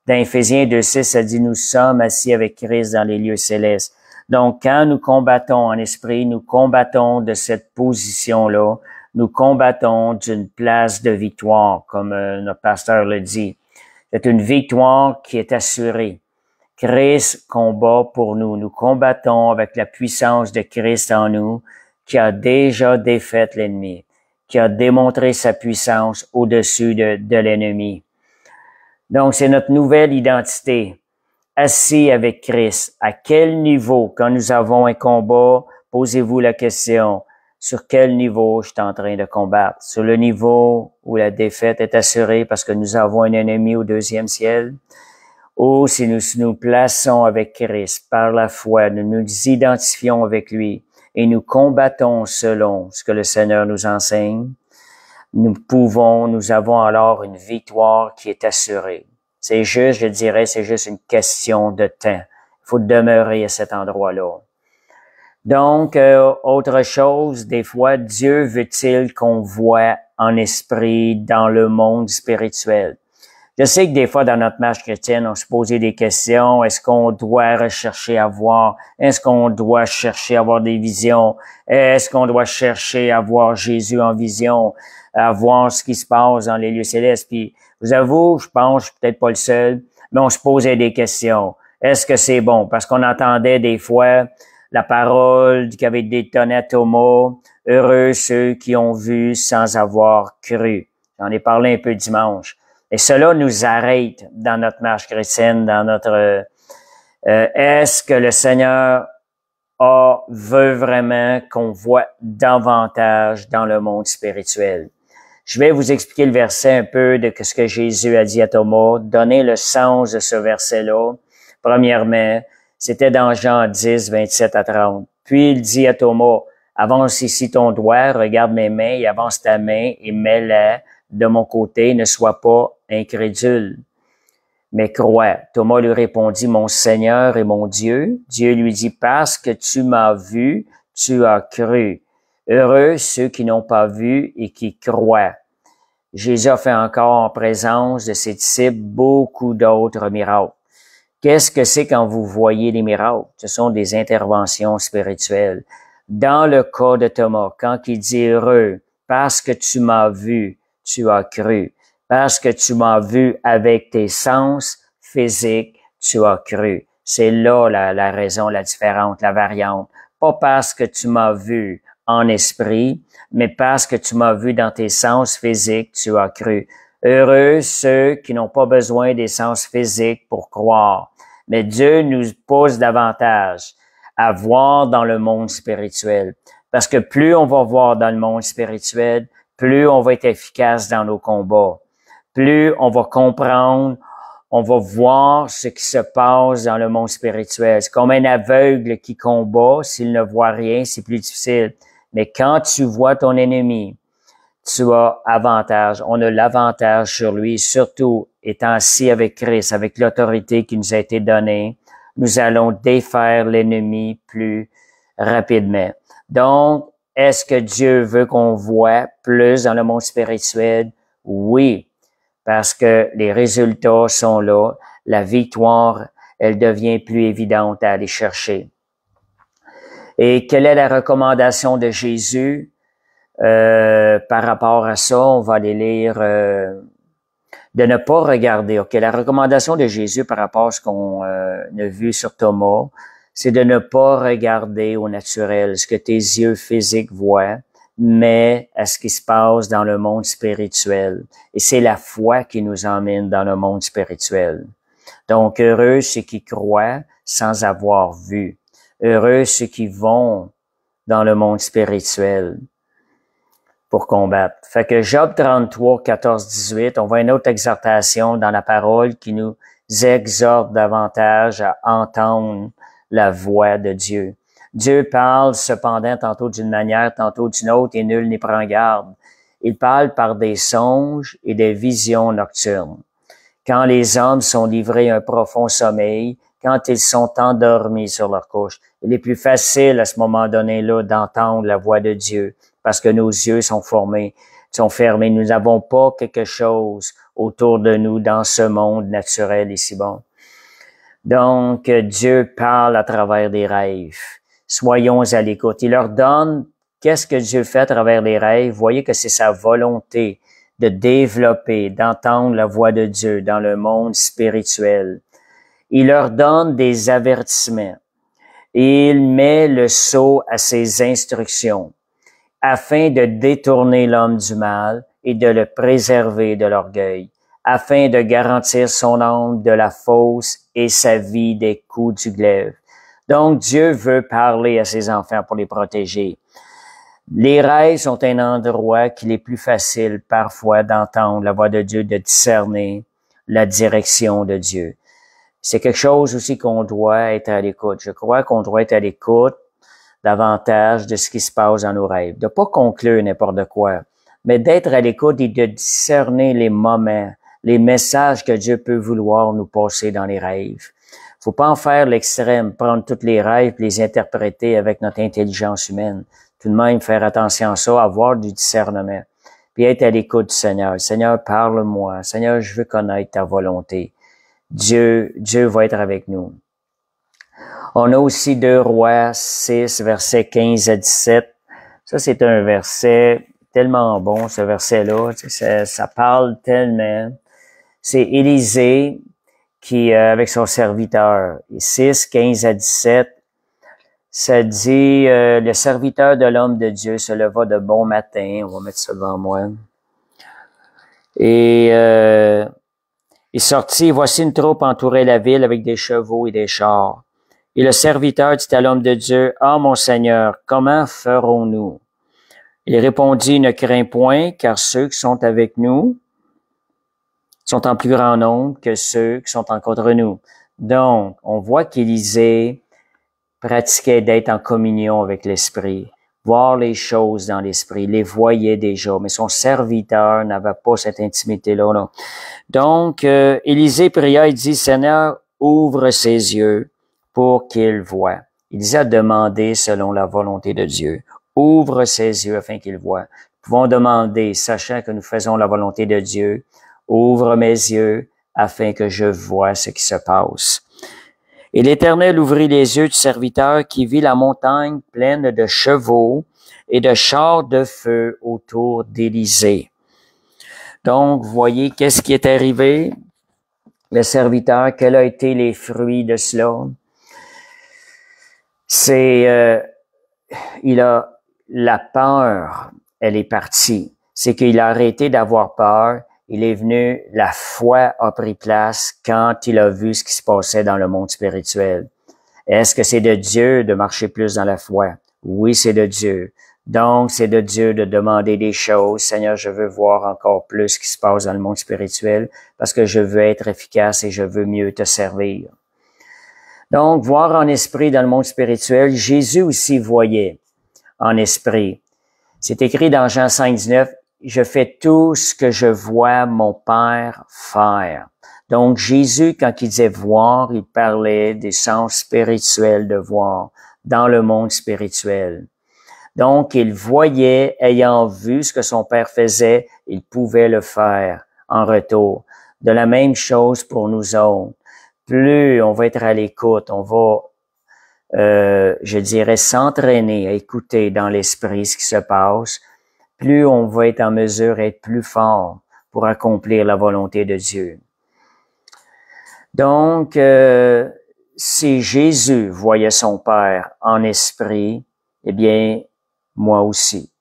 Dans Éphésiens 2.6, ça dit, nous sommes assis avec Christ dans les lieux célestes. Donc, quand nous combattons en esprit, nous combattons de cette position-là. Nous combattons d'une place de victoire, comme notre pasteur le dit. C'est une victoire qui est assurée. Christ combat pour nous. Nous combattons avec la puissance de Christ en nous, qui a déjà défait l'ennemi, qui a démontré sa puissance au-dessus de l'ennemi. Donc, c'est notre nouvelle identité, assis avec Christ. À quel niveau, quand nous avons un combat, posez-vous la question, sur quel niveau je suis en train de combattre? Sur le niveau où la défaite est assurée parce que nous avons un ennemi au deuxième ciel? Ou si nous nous plaçons avec Christ par la foi, nous nous identifions avec lui et nous combattons selon ce que le Seigneur nous enseigne, nous avons alors une victoire qui est assurée. C'est juste, je dirais, c'est juste une question de temps. Il faut demeurer à cet endroit-là. Donc, autre chose, des fois, Dieu veut-il qu'on voit en esprit dans le monde spirituel? Je sais que des fois, dans notre marche chrétienne, on se posait des questions. Est-ce qu'on doit rechercher à voir? Est-ce qu'on doit chercher à avoir des visions? Est-ce qu'on doit chercher à voir Jésus en vision? À voir ce qui se passe dans les lieux célestes? Puis, je vous avoue, je pense, je suis peut-être pas le seul, mais on se posait des questions. Est-ce que c'est bon? Parce qu'on entendait des fois la parole qui avait détonné à Thomas, « Heureux ceux qui ont vu sans avoir cru ». J'en ai parlé un peu dimanche. Et cela nous arrête dans notre marche chrétienne, dans notre... est-ce que le Seigneur veut vraiment qu'on voit davantage dans le monde spirituel? Je vais vous expliquer le verset un peu de ce que Jésus a dit à Thomas, donner le sens de ce verset-là. Premièrement, c'était dans Jean 10, 27 à 30. Puis il dit à Thomas, avance ici ton doigt, regarde mes mains et avance ta main et mets-la de mon côté, ne sois pas incrédule, mais crois. Thomas lui répondit, mon Seigneur et mon Dieu. Dieu lui dit, parce que tu m'as vu, tu as cru. Heureux ceux qui n'ont pas vu et qui croient. Jésus a fait encore en présence de ses disciples beaucoup d'autres miracles. Qu'est-ce que c'est quand vous voyez les miracles? Ce sont des interventions spirituelles. Dans le cas de Thomas, quand il dit heureux, parce que tu m'as vu, tu as cru. Parce que tu m'as vu avec tes sens physiques, tu as cru. C'est là la raison, la différente, la variante. Pas parce que tu m'as vu en esprit, mais parce que tu m'as vu dans tes sens physiques, tu as cru. Heureux ceux qui n'ont pas besoin des sens physiques pour croire. Mais Dieu nous pousse davantage à voir dans le monde spirituel. Parce que plus on va voir dans le monde spirituel, plus on va être efficace dans nos combats. Plus on va comprendre, on va voir ce qui se passe dans le monde spirituel. C'est comme un aveugle qui combat. S'il ne voit rien, c'est plus difficile. Mais quand tu vois ton ennemi, tu as avantage. On a l'avantage sur lui, surtout étant assis avec Christ, avec l'autorité qui nous a été donnée. Nous allons défaire l'ennemi plus rapidement. Donc, est-ce que Dieu veut qu'on voit plus dans le monde spirituel? Oui, parce que les résultats sont là. La victoire, elle devient plus évidente à aller chercher. Et quelle est la recommandation de Jésus par rapport à ça? On va aller lire de ne pas regarder. OK, la recommandation de Jésus par rapport à ce qu'on a vu sur Thomas, c'est de ne pas regarder au naturel, ce que tes yeux physiques voient, mais à ce qui se passe dans le monde spirituel. Et c'est la foi qui nous emmène dans le monde spirituel. Donc, heureux ceux qui croient sans avoir vu. Heureux ceux qui vont dans le monde spirituel pour combattre. Fait que Job 33, 14, 18, on voit une autre exhortation dans la parole qui nous exhorte davantage à entendre la voix de Dieu. Dieu parle cependant tantôt d'une manière, tantôt d'une autre, et nul n'y prend garde. Il parle par des songes et des visions nocturnes. Quand les hommes sont livrés à un profond sommeil, quand ils sont endormis sur leur couche, il est plus facile à ce moment donné-là d'entendre la voix de Dieu parce que nos yeux sont fermés. Nous n'avons pas quelque chose autour de nous dans ce monde naturel ici-bas. Donc, Dieu parle à travers des rêves. Soyons à l'écoute. Il leur donne qu'est-ce que Dieu fait à travers les rêves. Voyez que c'est sa volonté de développer, d'entendre la voix de Dieu dans le monde spirituel. Il leur donne des avertissements. Il met le sceau à ses instructions afin de détourner l'homme du mal et de le préserver de l'orgueil, afin de garantir son âme de la fausse et sa vie des coups du glaive. Donc, Dieu veut parler à ses enfants pour les protéger. Les rêves sont un endroit qu'il est plus facile parfois d'entendre la voix de Dieu, de discerner la direction de Dieu. C'est quelque chose aussi qu'on doit être à l'écoute. Je crois qu'on doit être à l'écoute davantage de ce qui se passe dans nos rêves. De pas conclure n'importe quoi, mais d'être à l'écoute et de discerner les moments, les messages que Dieu peut vouloir nous passer dans les rêves. Faut pas en faire l'extrême, prendre tous les rêves et les interpréter avec notre intelligence humaine. Tout de même, faire attention à ça, avoir du discernement. Puis être à l'écoute du Seigneur. Seigneur, parle-moi. Seigneur, je veux connaître ta volonté. Dieu va être avec nous. On a aussi 2 Rois 6, versets 15 à 17. Ça, c'est un verset tellement bon, ce verset-là. Ça parle tellement. C'est Élisée qui, avec son serviteur. 6, 15 à 17. Ça dit, le serviteur de l'homme de Dieu se leva de bon matin. On va mettre ça devant moi. Et il sortit, voici une troupe entourait la ville avec des chevaux et des chars. Et le serviteur dit à l'homme de Dieu, « Ah, mon Seigneur, comment ferons-nous? » Il répondit, « Ne crains point, car ceux qui sont avec nous sont en plus grand nombre que ceux qui sont en contre nous. » Donc, on voit qu'Élisée pratiquait d'être en communion avec l'Esprit, voir les choses dans l'Esprit, les voyait déjà, mais son serviteur n'avait pas cette intimité-là. Non. Donc, Élisée pria et dit, « Seigneur, ouvre ses yeux pour qu'il voie. » Élisée a demandé selon la volonté de Dieu. Ouvre ses yeux afin qu'il voie. Nous pouvons demander, sachant que nous faisons la volonté de Dieu, ouvre mes yeux afin que je voie ce qui se passe. Et l'Éternel ouvrit les yeux du serviteur qui vit la montagne pleine de chevaux et de chars de feu autour d'Élisée. Donc, vous voyez, qu'est-ce qui est arrivé? Le serviteur, quels ont été les fruits de cela? C'est, la peur, elle est partie. C'est qu'il a arrêté d'avoir peur. Il est venu, la foi a pris place quand il a vu ce qui se passait dans le monde spirituel. Est-ce que c'est de Dieu de marcher plus dans la foi? Oui, c'est de Dieu. Donc, c'est de Dieu de demander des choses. Seigneur, je veux voir encore plus ce qui se passe dans le monde spirituel parce que je veux être efficace et je veux mieux te servir. Donc, voir en esprit dans le monde spirituel, Jésus aussi voyait en esprit. C'est écrit dans Jean 5, 19, « Je fais tout ce que je vois mon Père faire. » Donc, Jésus, quand il disait voir, il parlait des sens spirituels de voir dans le monde spirituel. Donc, il voyait, ayant vu ce que son Père faisait, il pouvait le faire en retour. De la même chose pour nous autres. Plus on va être à l'écoute, on va, je dirais, s'entraîner à écouter dans l'esprit ce qui se passe, plus on va être en mesure d'être plus fort pour accomplir la volonté de Dieu. Donc, si Jésus voyait son Père en esprit, eh bien, moi aussi,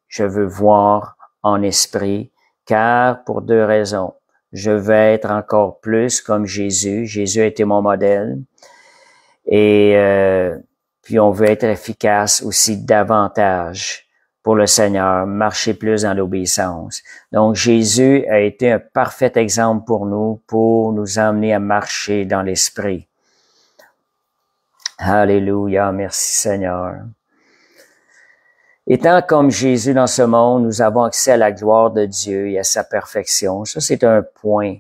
je veux voir en esprit, car pour 2 raisons. Je veux être encore plus comme Jésus. Jésus a été mon modèle. Et puis on veut être efficace aussi davantage pour le Seigneur, marcher plus dans l'obéissance. Donc, Jésus a été un parfait exemple pour nous emmener à marcher dans l'Esprit. Alléluia, merci Seigneur. Étant comme Jésus dans ce monde, nous avons accès à la gloire de Dieu et à sa perfection. Ça, c'est un point.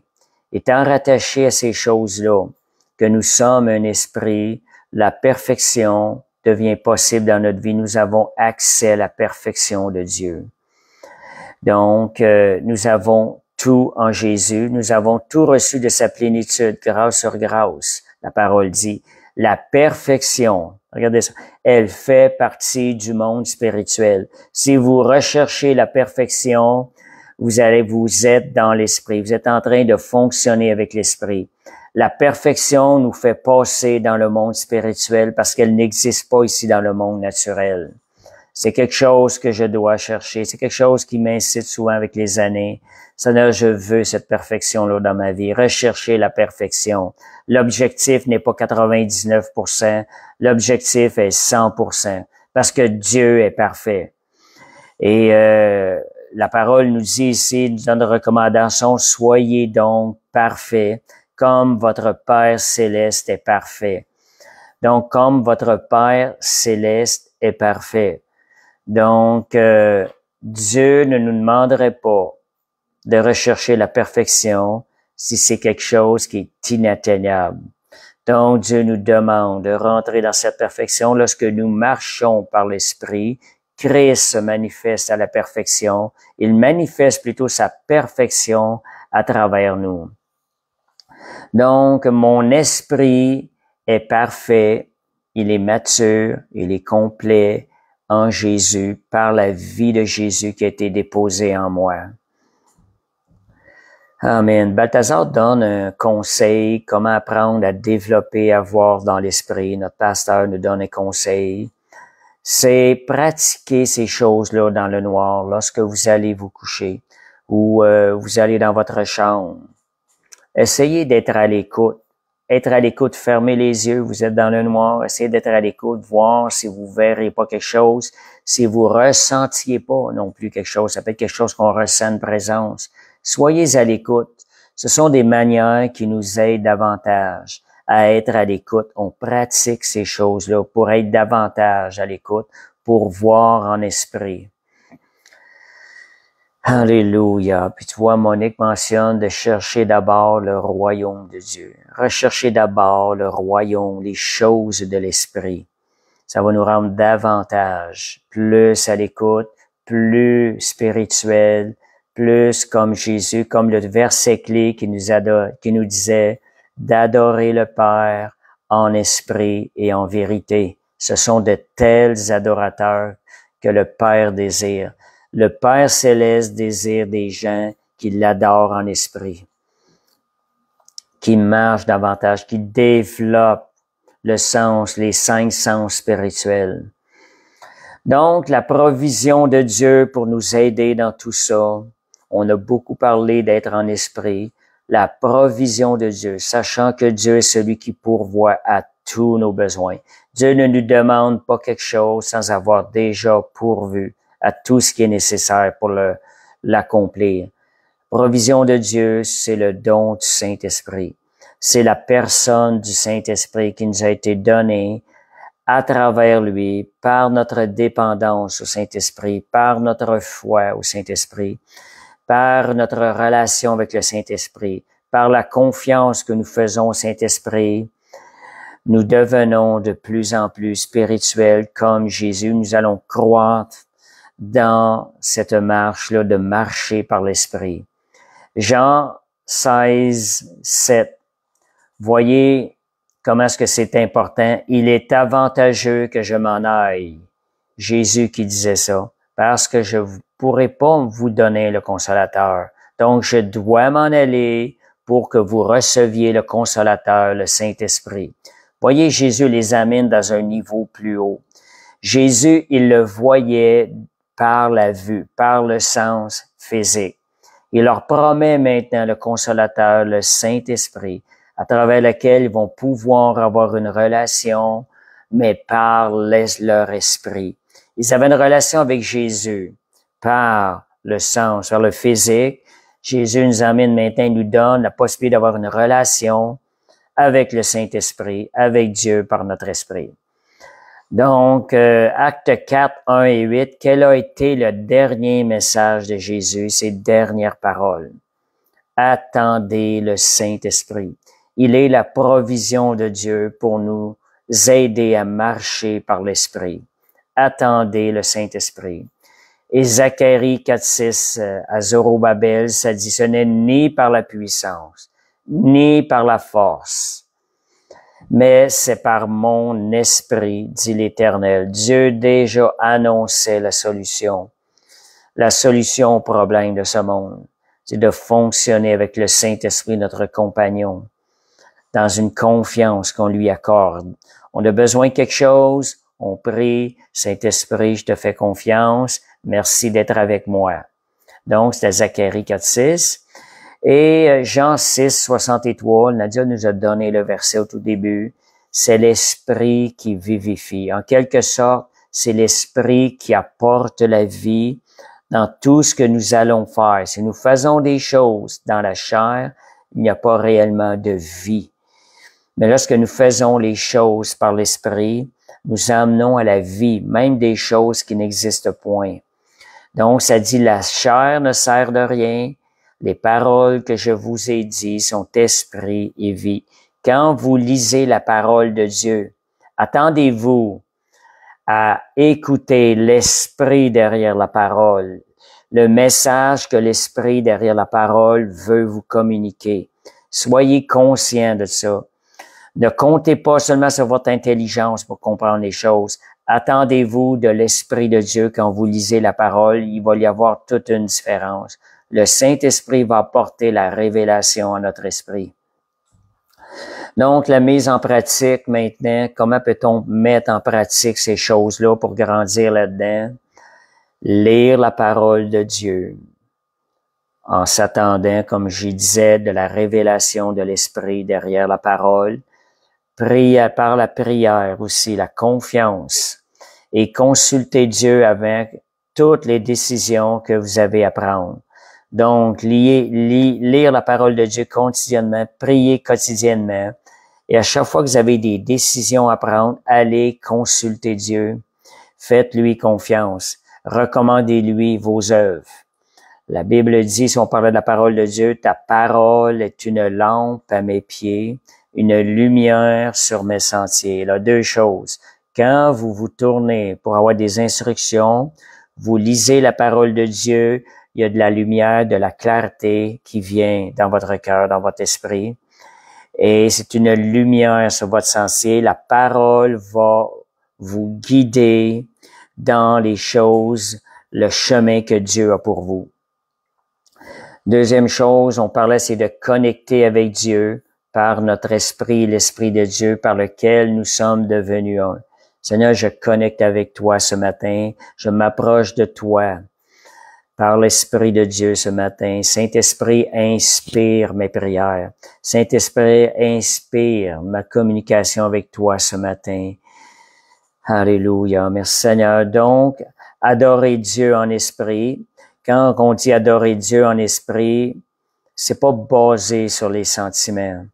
Étant rattachés à ces choses-là, que nous sommes un esprit, la perfection devient possible dans notre vie. Nous avons accès à la perfection de Dieu. Donc, nous avons tout en Jésus. Nous avons tout reçu de sa plénitude, grâce sur grâce. La parole dit, la perfection, regardez ça, elle fait partie du monde spirituel. Si vous recherchez la perfection, vous êtes dans l'esprit. Vous êtes en train de fonctionner avec l'esprit. La perfection nous fait passer dans le monde spirituel parce qu'elle n'existe pas ici dans le monde naturel. C'est quelque chose que je dois chercher. C'est quelque chose qui m'incite souvent avec les années. Seigneur, je veux cette perfection-là dans ma vie. Rechercher la perfection. L'objectif n'est pas 99%. L'objectif est 100%. Parce que Dieu est parfait. Et la parole nous dit ici, nous donne une recommandation, soyez donc parfaits comme votre Père céleste est parfait. Donc, comme votre Père céleste est parfait. Donc, Dieu ne nous demanderait pas de rechercher la perfection si c'est quelque chose qui est inatteignable. Donc, Dieu nous demande de rentrer dans cette perfection lorsque nous marchons par l'Esprit. Christ se manifeste à la perfection. Il manifeste plutôt sa perfection à travers nous. Donc, mon esprit est parfait, il est mature, il est complet en Jésus, par la vie de Jésus qui a été déposée en moi. Amen. Balthazar donne un conseil, comment apprendre à développer, à voir dans l'esprit. Notre pasteur nous donne un conseil. C'est pratiquer ces choses-là dans le noir lorsque vous allez vous coucher ou vous allez dans votre chambre. Essayez d'être à l'écoute. Être à l'écoute, fermez les yeux, vous êtes dans le noir, essayez d'être à l'écoute, voir si vous verrez pas quelque chose, si vous ressentiez pas non plus quelque chose, ça peut être quelque chose qu'on ressent une présence. Soyez à l'écoute. Ce sont des manières qui nous aident davantage à être à l'écoute. On pratique ces choses-là pour être davantage à l'écoute, pour voir en esprit. Alléluia. Puis tu vois, Monique mentionne de chercher d'abord le royaume de Dieu. Rechercher d'abord le royaume, les choses de l'esprit. Ça va nous rendre davantage, plus à l'écoute, plus spirituel, plus comme Jésus, comme le verset clé qui nous disait d'adorer le Père en esprit et en vérité. Ce sont de tels adorateurs que le Père désire. Le Père céleste désire des gens qui l'adorent en esprit, qui marchent davantage, qui développent le sens, les 5 sens spirituels. Donc, la provision de Dieu pour nous aider dans tout ça. On a beaucoup parlé d'être en esprit. La provision de Dieu, sachant que Dieu est celui qui pourvoit à tous nos besoins. Dieu ne nous demande pas quelque chose sans avoir déjà pourvu à tout ce qui est nécessaire pour l'accomplir. Provision de Dieu, c'est le don du Saint-Esprit. C'est la personne du Saint-Esprit qui nous a été donnée à travers lui, par notre dépendance au Saint-Esprit, par notre foi au Saint-Esprit, par notre relation avec le Saint-Esprit, par la confiance que nous faisons au Saint-Esprit. Nous devenons de plus en plus spirituels comme Jésus. Nous allons croître dans cette marche-là de marcher par l'Esprit. Jean 16, 7. Voyez comment est-ce que c'est important. Il est avantageux que je m'en aille. Jésus qui disait ça. Parce que je ne pourrai pas vous donner le consolateur. Donc, je dois m'en aller pour que vous receviez le consolateur, le Saint-Esprit. Voyez, Jésus les amène dans un niveau plus haut. Jésus, il le voyait par la vue, par le sens physique. Il leur promet maintenant le consolateur, le Saint-Esprit, à travers lequel ils vont pouvoir avoir une relation, mais par leur esprit. Ils avaient une relation avec Jésus par le sens, par le physique. Jésus nous amène maintenant, il nous donne la possibilité d'avoir une relation avec le Saint-Esprit, avec Dieu par notre esprit. Donc, acte 4, 1 et 8, quel a été le dernier message de Jésus, ses dernières paroles? Attendez le Saint-Esprit. Il est la provision de Dieu pour nous aider à marcher par l'Esprit. Attendez le Saint-Esprit. Et Zacharie 4.6 à Zorobabel, ça dit, ce n'est ni par la puissance, ni par la force, mais c'est par mon esprit, dit l'Éternel. Dieu déjà annonçait la solution au problème de ce monde. C'est de fonctionner avec le Saint-Esprit, notre compagnon. dans une confiance qu'on lui accorde. On a besoin de quelque chose, on prie, Saint-Esprit, je te fais confiance, merci d'être avec moi. Donc, c'était Zacharie 4.6. Et Jean 6.63, Nadia nous a donné le verset au tout début, c'est l'Esprit qui vivifie. En quelque sorte, c'est l'Esprit qui apporte la vie dans tout ce que nous allons faire. Si nous faisons des choses dans la chair, il n'y a pas réellement de vie. Mais lorsque nous faisons les choses par l'Esprit, nous amenons à la vie, même des choses qui n'existent point. Donc, ça dit, la chair ne sert de rien. Les paroles que je vous ai dites sont esprit et vie. Quand vous lisez la parole de Dieu, attendez-vous à écouter l'esprit derrière la parole, le message que l'esprit derrière la parole veut vous communiquer. Soyez conscient de ça. Ne comptez pas seulement sur votre intelligence pour comprendre les choses. Attendez-vous de l'Esprit de Dieu quand vous lisez la parole. Il va y avoir toute une différence. Le Saint-Esprit va apporter la révélation à notre esprit. Donc, la mise en pratique maintenant, comment peut-on mettre en pratique ces choses-là pour grandir là-dedans? Lire la parole de Dieu en s'attendant, comme je disais, de la révélation de l'Esprit derrière la parole. Prier par la prière aussi, la confiance, et consulter Dieu avec toutes les décisions que vous avez à prendre. Donc, lire la parole de Dieu quotidiennement, prier quotidiennement, et à chaque fois que vous avez des décisions à prendre, allez consulter Dieu, faites-lui confiance, recommandez-lui vos œuvres. La Bible dit, si on parle de la parole de Dieu, ta parole est une lampe à mes pieds, une lumière sur mes sentiers. Là, deux choses. Quand vous vous tournez pour avoir des instructions, vous lisez la parole de Dieu, il y a de la lumière, de la clarté qui vient dans votre cœur, dans votre esprit. Et c'est une lumière sur votre sentier. La parole va vous guider dans les choses, le chemin que Dieu a pour vous. Deuxième chose, on parlait, c'est de connecter avec Dieu par notre esprit, l'Esprit de Dieu par lequel nous sommes devenus un. Seigneur, je connecte avec toi ce matin. Je m'approche de toi par l'Esprit de Dieu ce matin. Saint-Esprit, inspire mes prières. Saint-Esprit, inspire ma communication avec toi ce matin. Alléluia. Merci Seigneur. Donc, adorer Dieu en esprit. Quand on dit adorer Dieu en esprit, c'est pas basé sur les sentiments.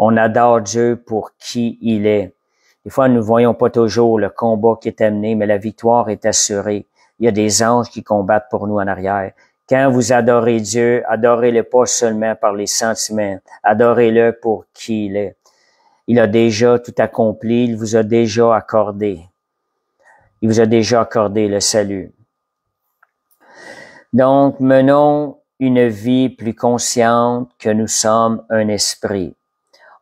On adore Dieu pour qui il est. Des fois, nous ne voyons pas toujours le combat qui est amené, mais la victoire est assurée. Il y a des anges qui combattent pour nous en arrière. Quand vous adorez Dieu, adorez-le pas seulement par les sentiments. Adorez-le pour qui il est. Il a déjà tout accompli. Il vous a déjà accordé. Il vous a déjà accordé le salut. Donc, menons une vie plus consciente que nous sommes un esprit.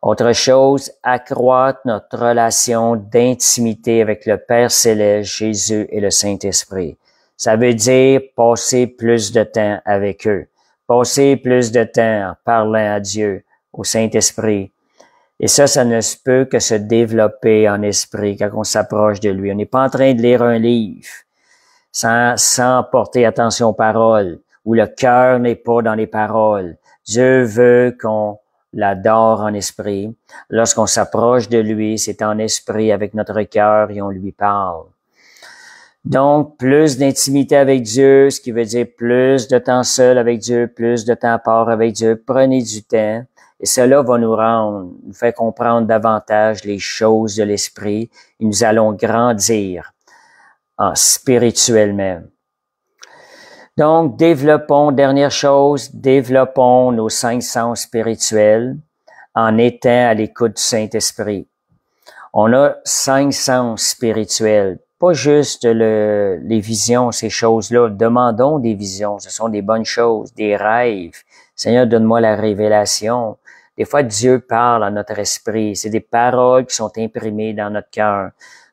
Autre chose, accroître notre relation d'intimité avec le Père Céleste, Jésus et le Saint-Esprit. Ça veut dire passer plus de temps avec eux, passer plus de temps en parlant à Dieu, au Saint-Esprit. Et ça ne peut que se développer en esprit quand on s'approche de lui. On n'est pas en train de lire un livre sans porter attention aux paroles, où le cœur n'est pas dans les paroles. Dieu veut qu'on l'adore en esprit. Lorsqu'on s'approche de lui, c'est en esprit avec notre cœur et on lui parle. Donc, plus d'intimité avec Dieu, ce qui veut dire plus de temps seul avec Dieu, plus de temps à part avec Dieu. Prenez du temps. Et cela va nous faire comprendre davantage les choses de l'esprit et nous allons grandir spirituellement. Donc, dernière chose, développons nos 5 sens spirituels en étant à l'écoute du Saint-Esprit. On a 5 sens spirituels, pas juste les visions, ces choses-là. Demandons des visions, ce sont des bonnes choses, des rêves. Seigneur, donne-moi la révélation. Des fois, Dieu parle à notre esprit. C'est des paroles qui sont imprimées dans notre cœur.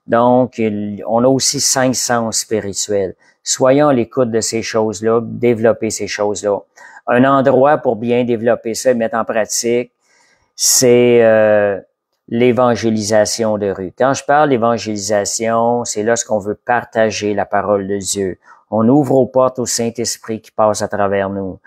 Donc, on a aussi 5 sens spirituels. Soyons à l'écoute de ces choses-là, développer ces choses-là. Un endroit pour bien développer ça et mettre en pratique, c'est l'évangélisation de rue. Quand je parle d'évangélisation, c'est lorsqu'on veut partager la parole de Dieu. On ouvre aux portes au Saint-Esprit qui passe à travers nous.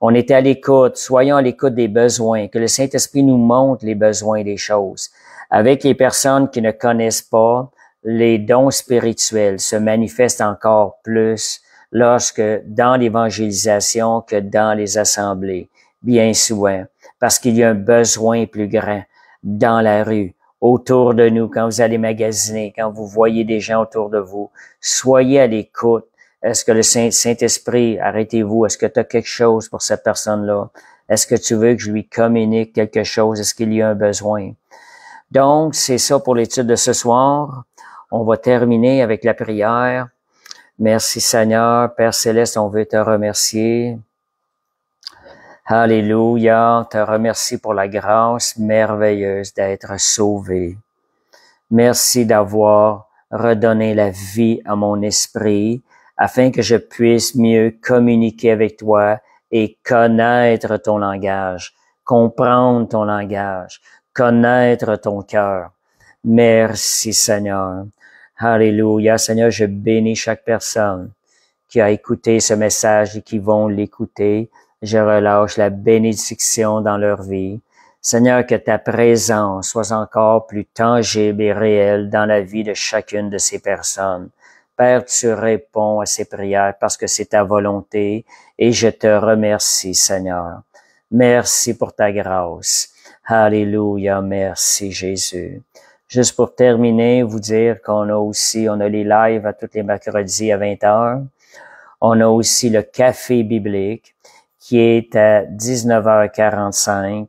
On est à l'écoute, soyons à l'écoute des besoins, que le Saint-Esprit nous montre les besoins des choses. Avec les personnes qui ne connaissent pas, les dons spirituels se manifestent encore plus lorsque dans l'évangélisation que dans les assemblées, bien souvent, parce qu'il y a un besoin plus grand dans la rue, autour de nous, quand vous allez magasiner, quand vous voyez des gens autour de vous, soyez à l'écoute. Est-ce que le Saint-Esprit, arrêtez-vous, est-ce que tu as quelque chose pour cette personne-là? Est-ce que tu veux que je lui communique quelque chose? Est-ce qu'il y a un besoin? Donc, c'est ça pour l'étude de ce soir. On va terminer avec la prière. Merci Seigneur, Père Céleste, on veut te remercier. Alléluia, te remercie pour la grâce merveilleuse d'être sauvé. Merci d'avoir redonné la vie à mon esprit afin que je puisse mieux communiquer avec toi et connaître ton langage, comprendre ton langage, connaître ton cœur. Merci Seigneur. Alléluia. Seigneur, je bénis chaque personne qui a écouté ce message et qui vont l'écouter. Je relâche la bénédiction dans leur vie. Seigneur, que ta présence soit encore plus tangible et réelle dans la vie de chacune de ces personnes. Père, tu réponds à ces prières parce que c'est ta volonté et je te remercie, Seigneur. Merci pour ta grâce. Alléluia. Merci, Jésus. Juste pour terminer, vous dire qu'on a les lives à tous les mercredis à 20h. On a aussi le café biblique qui est à 19h45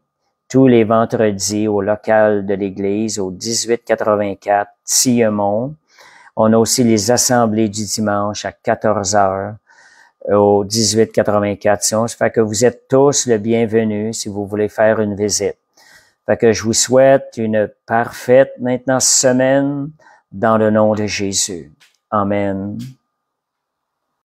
tous les vendredis au local de l'église au 1884 Tillemont. On a aussi les assemblées du dimanche à 14h au 1884. Ça fait que vous êtes tous le bienvenu si vous voulez faire une visite. Fait que je vous souhaite une parfaite maintenant semaine dans le nom de Jésus. Amen.